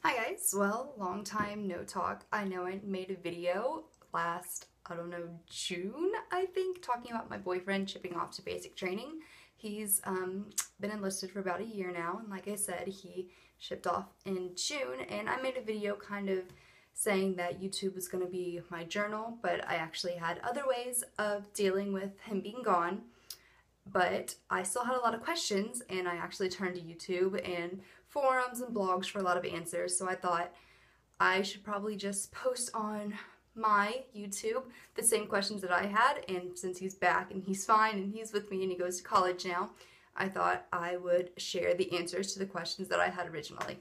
Hi guys, well, long time no talk. I know I made a video last, I don't know, June, I think, talking about my boyfriend shipping off to basic training. He's been enlisted for about a year now, and like I said, he shipped off in June, and I made a video kind of saying that YouTube was going to be my journal, but I actually had other ways of dealing with him being gone. But I still had a lot of questions, and I actually turned to YouTube and forums and blogs for a lot of answers, so I thought I should probably just post on my YouTube the same questions that I had, and since he's back and he's fine and he's with me and he goes to college now, I thought I would share the answers to the questions that I had originally.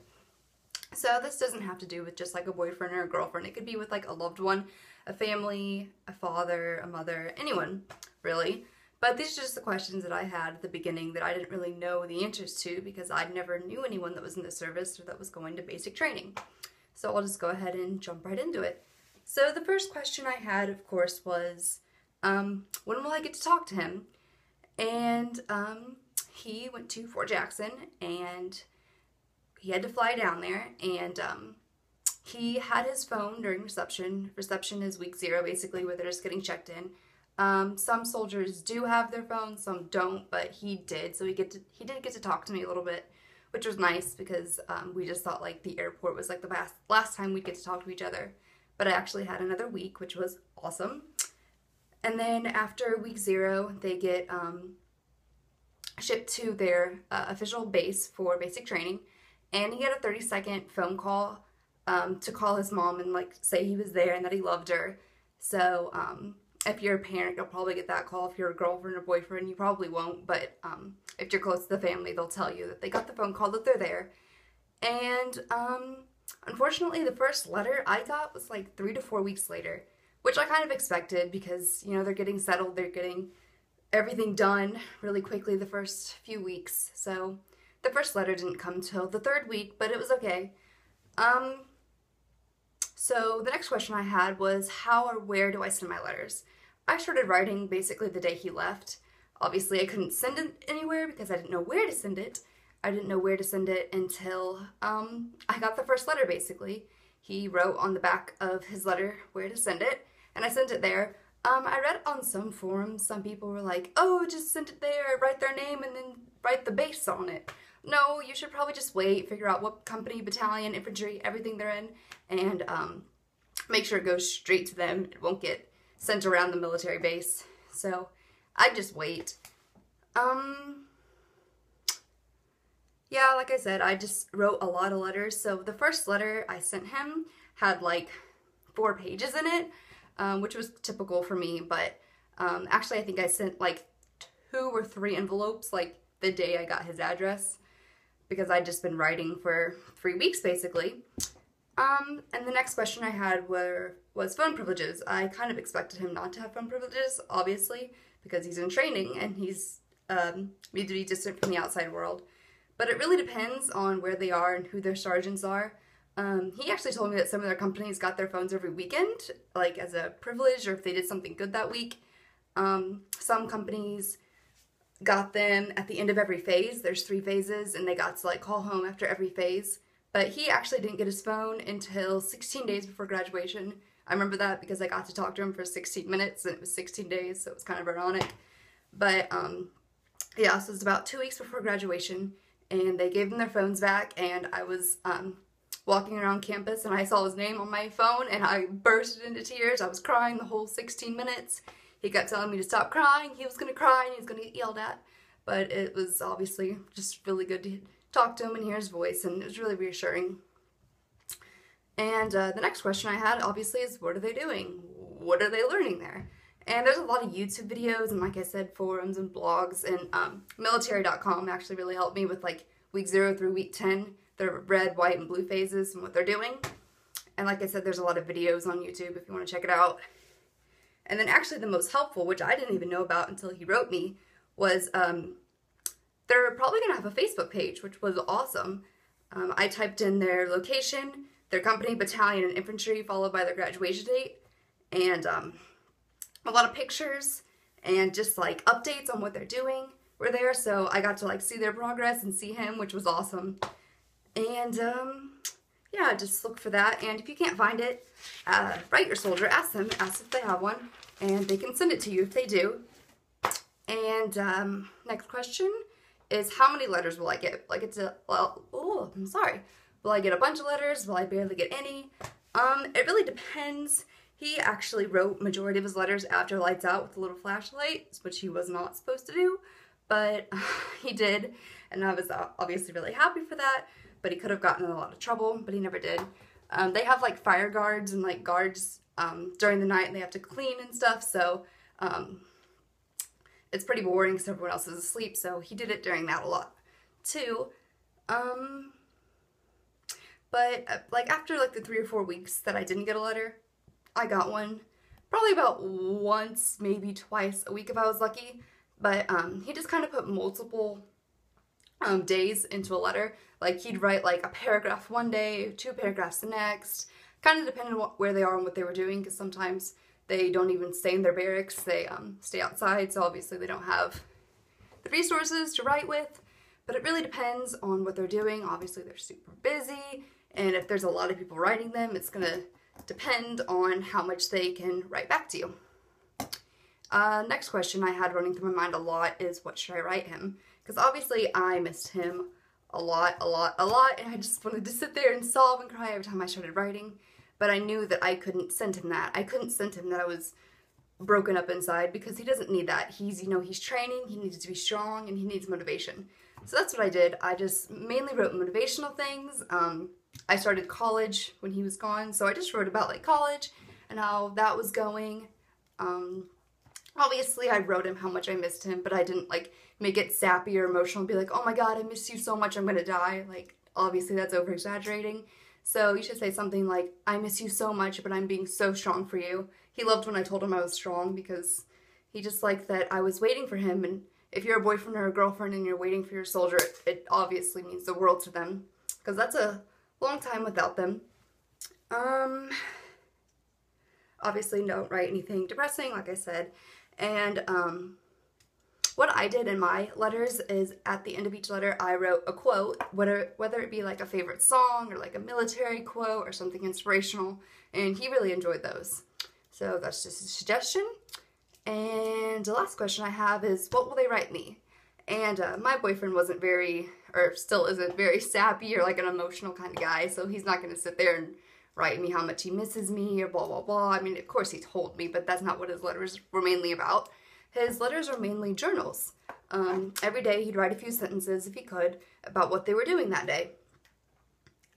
So this doesn't have to do with just like a boyfriend or a girlfriend. It could be with like a loved one, a family, a father, a mother, anyone really. But these are just the questions that I had at the beginning that I didn't really know the answers to because I never knew anyone that was in the service or that was going to basic training. So I'll just go ahead and jump right into it. So the first question I had, of course, was, when will I get to talk to him? And he went to Fort Jackson and he had to fly down there, and he had his phone during reception. Reception is week 0, basically, where they're just getting checked in. Some soldiers do have their phones, some don't, but he did, so he did get to talk to me a little bit, which was nice because we just thought like the airport was like the last time we'd get to talk to each other. But I actually had another week, which was awesome. And then after week 0, they get shipped to their official base for basic training, and he had a 30-second phone call to call his mom and like say he was there and that he loved her. So if you're a parent, you'll probably get that call. If you're a girlfriend or boyfriend, you probably won't, but if you're close to the family, they'll tell you that they got the phone call that they're there. And unfortunately, the first letter I got was like 3 to 4 weeks later, which I kind of expected because, you know, they're getting settled, they're getting everything done really quickly the first few weeks. So the first letter didn't come till the 3rd week, but it was okay. So the next question I had was, how or where do I send my letters? I started writing basically the day he left. Obviously, I couldn't send it anywhere because I didn't know where to send it. I didn't know where to send it until I got the first letter, basically. He wrote on the back of his letter where to send it, and I sent it there. I read on some forums, some people were like, oh, just send it there, write their name, and then write the base on it. No, you should probably just wait, figure out what company, battalion, infantry, everything they're in, and make sure it goes straight to them. It won't get sent around the military base. So I'd just wait. Yeah, like I said, I just wrote a lot of letters. So the first letter I sent him had like 4 pages in it, which was typical for me. But actually, I think I sent like 2 or 3 envelopes like the day I got his address because I'd just been writing for 3 weeks basically. And the next question I had was phone privileges. I kind of expected him not to have phone privileges, obviously, because he's in training and he's need to be distant from the outside world. But it really depends on where they are and who their sergeants are. He actually told me that some of their companies got their phones every weekend, like as a privilege or if they did something good that week. Some companies got them at the end of every phase. There's 3 phases, and they got to like call home after every phase. But he actually didn't get his phone until 16 days before graduation. I remember that because I got to talk to him for 16 minutes and it was 16 days, so it was kind of ironic. But yeah, so it was about 2 weeks before graduation, and they gave them their phones back, and I was walking around campus and I saw his name on my phone and I bursted into tears. I was crying the whole 16 minutes. He kept telling me to stop crying. He was going to cry and he was going to get yelled at. But it was obviously just really good to talk to him and hear his voice, and it was really reassuring. And the next question I had, obviously, is what are they doing? What are they learning there? And there's a lot of YouTube videos and, like I said, forums and blogs, and military.com actually really helped me with like week 0 through week 10, their red, white, and blue phases and what they're doing. And like I said, there's a lot of videos on YouTube if you want to check it out. And then actually the most helpful, which I didn't even know about until he wrote me, was they're probably going to have a Facebook page, which was awesome. I typed in their location, their company, battalion, and infantry, followed by their graduation date, and a lot of pictures, and just like updates on what they're doing were there, so I got to like see their progress and see him, which was awesome. And yeah, just look for that. And if you can't find it, write your soldier, ask if they have one, and they can send it to you if they do. And next question is, how many letters will I get? Will I get to, well, oh, I'm sorry. Will I get a bunch of letters? Will I barely get any? It really depends. He actually wrote majority of his letters after lights out with a little flashlight, which he was not supposed to do, but he did, and I was obviously really happy for that, but he could have gotten in a lot of trouble, but he never did. They have like fire guards and like guards during the night, and they have to clean and stuff, so it's pretty boring because everyone else is asleep, so he did it during that a lot too. But like after like the 3 or 4 weeks that I didn't get a letter, I got one probably about once, maybe twice a week if I was lucky. But he just kind of put multiple days into a letter. Like he'd write like a paragraph one day, 2 paragraphs the next, kind of depending on where they are and what they were doing, because sometimes they don't even stay in their barracks, they stay outside, so obviously they don't have the resources to write with. But it really depends on what they're doing. Obviously they're super busy, and if there's a lot of people writing them, it's gonna depend on how much they can write back to you. Next question I had running through my mind a lot is, what should I write him? Because obviously I missed him a lot, and I just wanted to sit there and sob and cry every time I started writing. But I knew that I couldn't send him that. I couldn't send him that I was broken up inside, because he doesn't need that. He's, you know, he's training, he needs to be strong, and he needs motivation. So that's what I did. I just mainly wrote motivational things. I started college when he was gone, so I just wrote about like college and how that was going. Obviously I wrote him how much I missed him, but I didn't like make it sappy or emotional and be like, oh my god, I miss you so much, I'm gonna die. Like, obviously that's over exaggerating. So you should say something like, I miss you so much, but I'm being so strong for you. He loved when I told him I was strong, because he just liked that I was waiting for him. And if you're a boyfriend or a girlfriend and you're waiting for your soldier, it obviously means the world to them, because that's a long time without them. Obviously don't write anything depressing, like I said. And what I did in my letters is, at the end of each letter I wrote a quote, whether it be like a favorite song or like a military quote or something inspirational, and he really enjoyed those. So that's just a suggestion. And the last question I have is, what will they write me? And my boyfriend wasn't very, or still isn't very sappy or like an emotional kind of guy, so he's not going to sit there and write me how much he misses me or blah blah blah. I mean, of course he told me, but that's not what his letters were mainly about. His letters are mainly journals. Every day he'd write a few sentences, if he could, about what they were doing that day.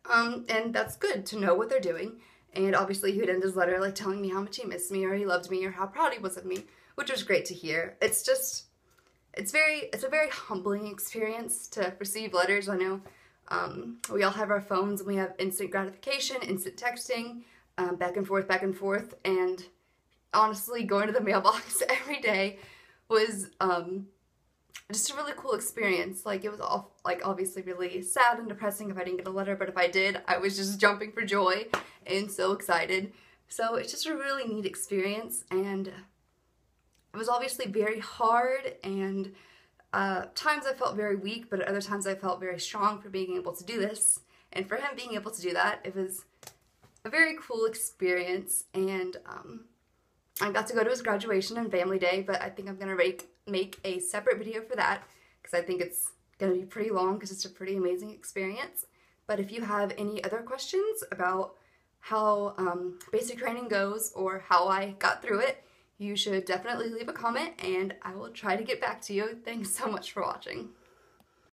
And that's good to know what they're doing. And obviously he would end his letter like telling me how much he missed me, or he loved me, or how proud he was of me, which was great to hear. It's a very humbling experience to receive letters. I know we all have our phones and we have instant gratification, instant texting, back and forth, and honestly going to the mailbox every day was just a really cool experience. Like, it was all, like, obviously really sad and depressing if I didn't get a letter, but if I did, I was just jumping for joy and so excited. So it's just a really neat experience, and it was obviously very hard, and times I felt very weak, but at other times I felt very strong for being able to do this. And for him being able to do that, it was a very cool experience. And I got to go to his graduation and family day, but I think I'm going to make a separate video for that, because I think it's going to be pretty long, because it's a pretty amazing experience. But if you have any other questions about how basic training goes, or how I got through it, you should definitely leave a comment, and I will try to get back to you. Thanks so much for watching.